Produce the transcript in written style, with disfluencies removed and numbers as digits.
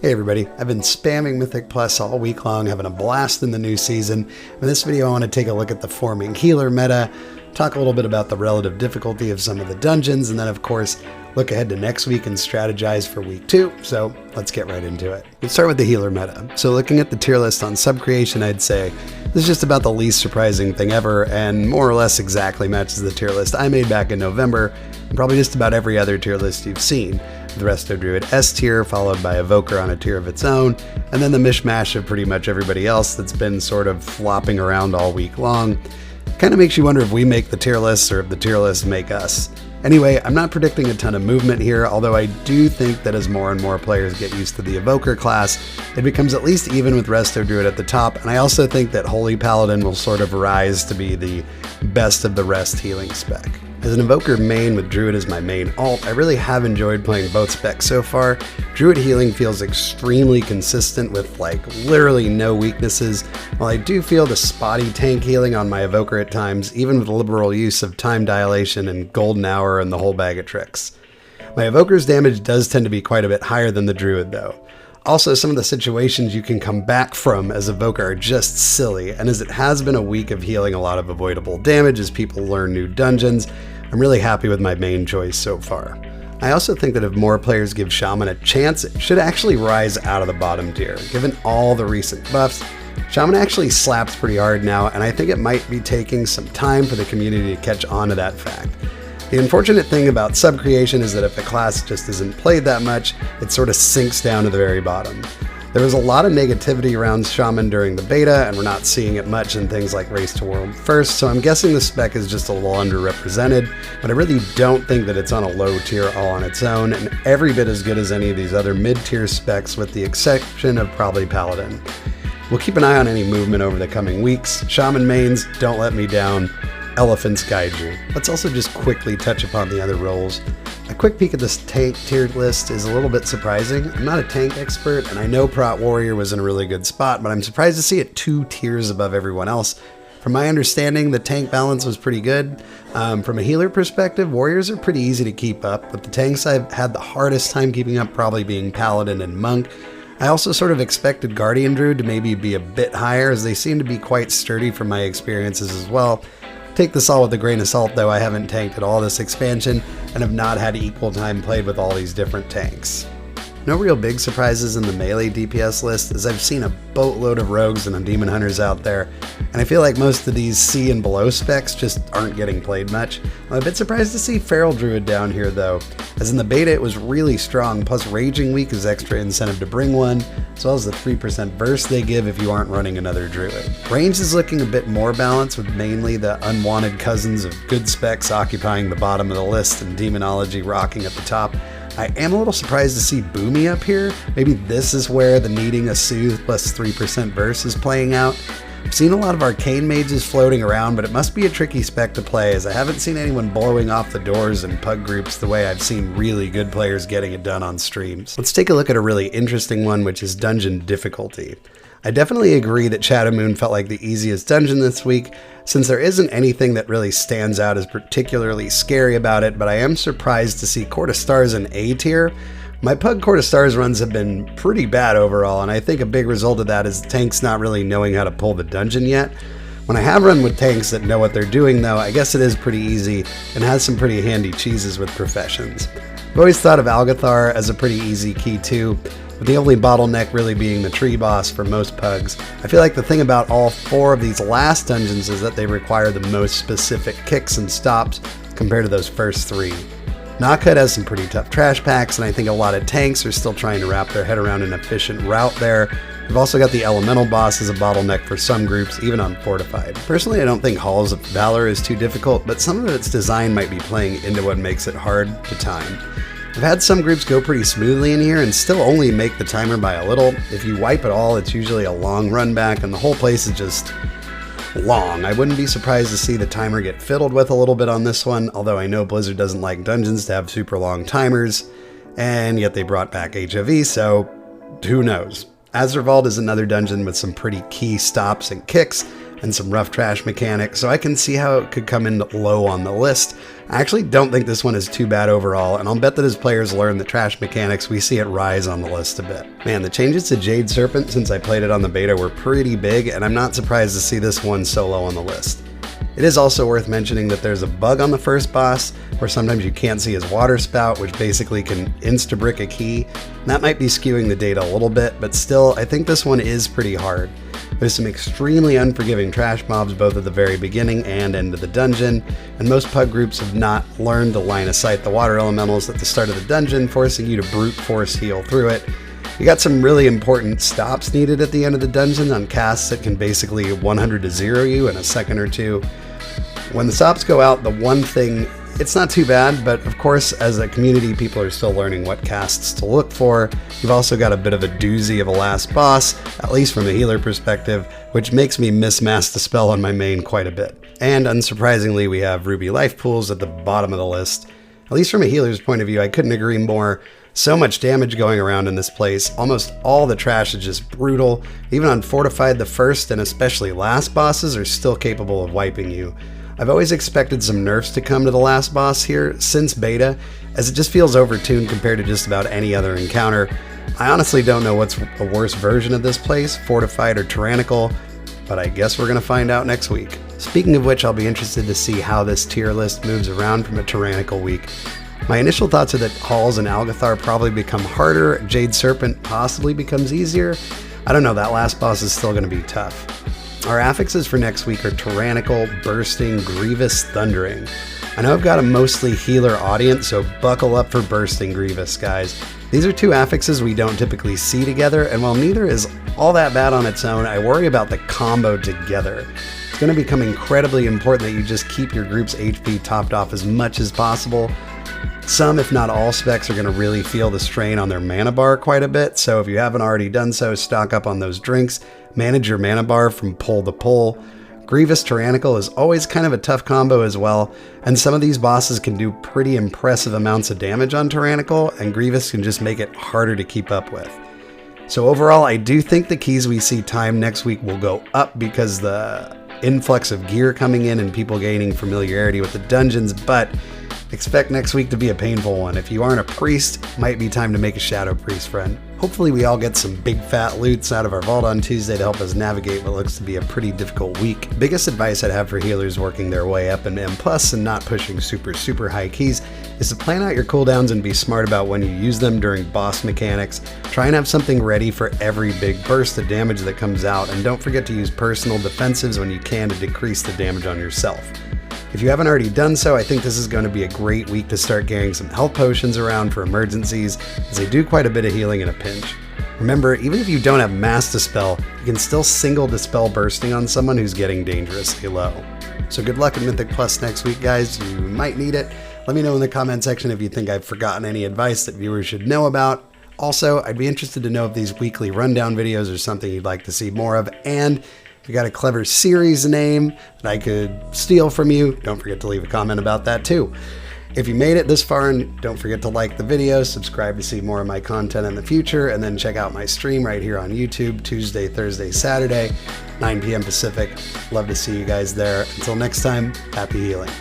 Hey everybody, I've been spamming Mythic Plus all week long, having a blast in the new season. In this video I want to take a look at the forming healer meta, talk a little bit about the relative difficulty of some of the dungeons, and then of course look ahead to next week and strategize for week 2, so let's get right into it. Let's start with the healer meta. So looking at the tier list on Subcreation, I'd say this is just about the least surprising thing ever, and more or less exactly matches the tier list I made back in November, and probably just about every other tier list you've seen. The Resto Druid S tier, followed by Evoker on a tier of its own, and then the mishmash of pretty much everybody else that's been sort of flopping around all week long. Kind of makes you wonder if we make the tier lists or if the tier lists make us. Anyway, I'm not predicting a ton of movement here, although I do think that as more and more players get used to the Evoker class, it becomes at least even with Resto Druid at the top, and I also think that Holy Paladin will sort of rise to be the best of the rest healing spec. As an Evoker main with Druid as my main alt, I really have enjoyed playing both specs so far. Druid healing feels extremely consistent with literally no weaknesses, while I do feel the spotty tank healing on my Evoker at times, even with liberal use of time dilation and golden hour and the whole bag of tricks. My Evoker's damage does tend to be quite a bit higher than the Druid though. Also, some of the situations you can come back from as Evoker are just silly, and as it has been a week of healing a lot of avoidable damage as people learn new dungeons, I'm really happy with my main choice so far. I also think that if more players give Shaman a chance, it should actually rise out of the bottom tier. Given all the recent buffs, Shaman actually slaps pretty hard now, and I think it might be taking some time for the community to catch on to that fact. The unfortunate thing about Subcreation is that if the class just isn't played that much, it sort of sinks down to the very bottom. There was a lot of negativity around Shaman during the beta, and we're not seeing it much in things like Race to World First, so I'm guessing the spec is just a little underrepresented, but I really don't think that it's on a low tier all on its own, and every bit as good as any of these other mid-tier specs with the exception of probably Paladin. We'll keep an eye on any movement over the coming weeks. Shaman mains, don't let me down. Elephants guide you. Let's also just quickly touch upon the other roles. A quick peek at this tank tier list is a little bit surprising. I'm not a tank expert, and I know Prot Warrior was in a really good spot, but I'm surprised to see it 2 tiers above everyone else. From my understanding, the tank balance was pretty good. From a healer perspective, Warriors are pretty easy to keep up, but the tanks I've had the hardest time keeping up probably being Paladin and Monk. I also sort of expected Guardian Druid to maybe be a bit higher, as they seem to be quite sturdy from my experiences as well. Take this all with a grain of salt though, I haven't tanked at all this expansion and have not had equal time played with all these different tanks. No real big surprises in the melee DPS list, as I've seen a boatload of rogues and demon hunters out there, and I feel like most of these C and below specs just aren't getting played much. I'm a bit surprised to see Feral Druid down here though, as in the beta it was really strong, plus Raging Week is extra incentive to bring one, as well as the 3% burst they give if you aren't running another Druid. Range is looking a bit more balanced, with mainly the unwanted cousins of good specs occupying the bottom of the list and Demonology rocking at the top. I am a little surprised to see Boomy up here. Maybe this is where the needing a Soothe plus 3% burst is playing out. I've seen a lot of Arcane Mages floating around, but it must be a tricky spec to play, as I haven't seen anyone blowing off the doors in pug groups the way I've seen really good players getting it done on streams. Let's take a look at a really interesting one, which is dungeon difficulty. I definitely agree that Shadow Moon felt like the easiest dungeon this week, since there isn't anything that really stands out as particularly scary about it, but I am surprised to see Court of Stars in A tier. My Pug Court of Stars runs have been pretty bad overall, and I think a big result of that is tanks not really knowing how to pull the dungeon yet. When I have run with tanks that know what they're doing though, I guess it is pretty easy and has some pretty handy cheeses with professions. I've always thought of Algathar as a pretty easy key too, with the only bottleneck really being the tree boss for most pugs. I feel like the thing about all 4 of these last dungeons is that they require the most specific kicks and stops compared to those first 3. Knockhead has some pretty tough trash packs, and I think a lot of tanks are still trying to wrap their head around an efficient route there. We've also got the Elemental boss as a bottleneck for some groups, even on Fortified. Personally, I don't think Halls of Valor is too difficult, but some of its design might be playing into what makes it hard to time. I've had some groups go pretty smoothly in here and still only make the timer by a little. If you wipe it all, it's usually a long run back, and the whole place is just long. I wouldn't be surprised to see the timer get fiddled with a little bit on this one, although I know Blizzard doesn't like dungeons to have super long timers, and yet they brought back HOV, so who knows. Azervald is another dungeon with some pretty key stops and kicks, and some rough trash mechanics, so I can see how it could come in low on the list. I actually don't think this one is too bad overall, and I'll bet that as players learn the trash mechanics, we see it rise on the list a bit. Man, the changes to Jade Serpent since I played it on the beta were pretty big, and I'm not surprised to see this one so low on the list. It is also worth mentioning that there's a bug on the first boss where sometimes you can't see his water spout, which basically can insta-brick a key. And that might be skewing the data a little bit, but still, I think this one is pretty hard. There's some extremely unforgiving trash mobs both at the very beginning and end of the dungeon, and most pug groups have not learned to line of sight the water elementals at the start of the dungeon, forcing you to brute force heal through it. You got some really important stops needed at the end of the dungeon on casts that can basically 100 to 0 you in a second or two. When the stops go out, the one thing, it's not too bad, but of course, as a community, people are still learning what casts to look for. You've also got a bit of a doozy of a last boss, at least from a healer perspective, which makes me miss Mass Dispel on my main quite a bit. And unsurprisingly, we have Ruby Life Pools at the bottom of the list. At least from a healer's point of view, I couldn't agree more. So much damage going around in this place. Almost all the trash is just brutal. Even on Fortified, the first and especially last bosses are still capable of wiping you. I've always expected some nerfs to come to the last boss here since beta, as it just feels overtuned compared to just about any other encounter. I honestly don't know what's a worse version of this place, Fortified or Tyrannical, but I guess we're going to find out next week. Speaking of which, I'll be interested to see how this tier list moves around from a Tyrannical week. My initial thoughts are that Halls and Algathar probably become harder, Jade Serpent possibly becomes easier. I don't know, that last boss is still going to be tough. Our affixes for next week are Tyrannical, Bursting, Grievous, Thundering. I know I've got a mostly healer audience, so buckle up for Bursting Grievous, guys. These are two affixes we don't typically see together, and while neither is all that bad on its own, I worry about the combo together. It's going to become incredibly important that you just keep your group's HP topped off as much as possible. Some, if not all, specs are going to really feel the strain on their mana bar quite a bit, so if you haven't already done so, stock up on those drinks. Manage your mana bar from pull to pull. Grievous Tyrannical is always kind of a tough combo as well, and some of these bosses can do pretty impressive amounts of damage on Tyrannical, and Grievous can just make it harder to keep up with. So overall, I do think the keys we see timed next week will go up because the influx of gear coming in and people gaining familiarity with the dungeons, but expect next week to be a painful one. If you aren't a priest, might be time to make a shadow priest friend. Hopefully we all get some big fat loots out of our vault on Tuesday to help us navigate what looks to be a pretty difficult week. Biggest advice I'd have for healers working their way up in M+ and not pushing super high keys is to plan out your cooldowns and be smart about when you use them during boss mechanics. Try and have something ready for every big burst of damage that comes out, and don't forget to use personal defensives when you can to decrease the damage on yourself. If you haven't already done so, I think this is going to be a great week to start carrying some health potions around for emergencies, as they do quite a bit of healing in a pinch. Remember, even if you don't have Mass Dispel, you can still single Dispel Bursting on someone who's getting dangerously low. So good luck in Mythic Plus next week, guys. You might need it. Let me know in the comment section if you think I've forgotten any advice that viewers should know about. Also, I'd be interested to know if these weekly rundown videos are something you'd like to see more of, and if you got a clever series name that I could steal from you, don't forget to leave a comment about that too. If you made it this far, and don't forget to like the video, subscribe to see more of my content in the future, and then check out my stream right here on YouTube, Tuesday, Thursday, Saturday, 9 p.m. Pacific. Love to see you guys there. Until next time, happy healing.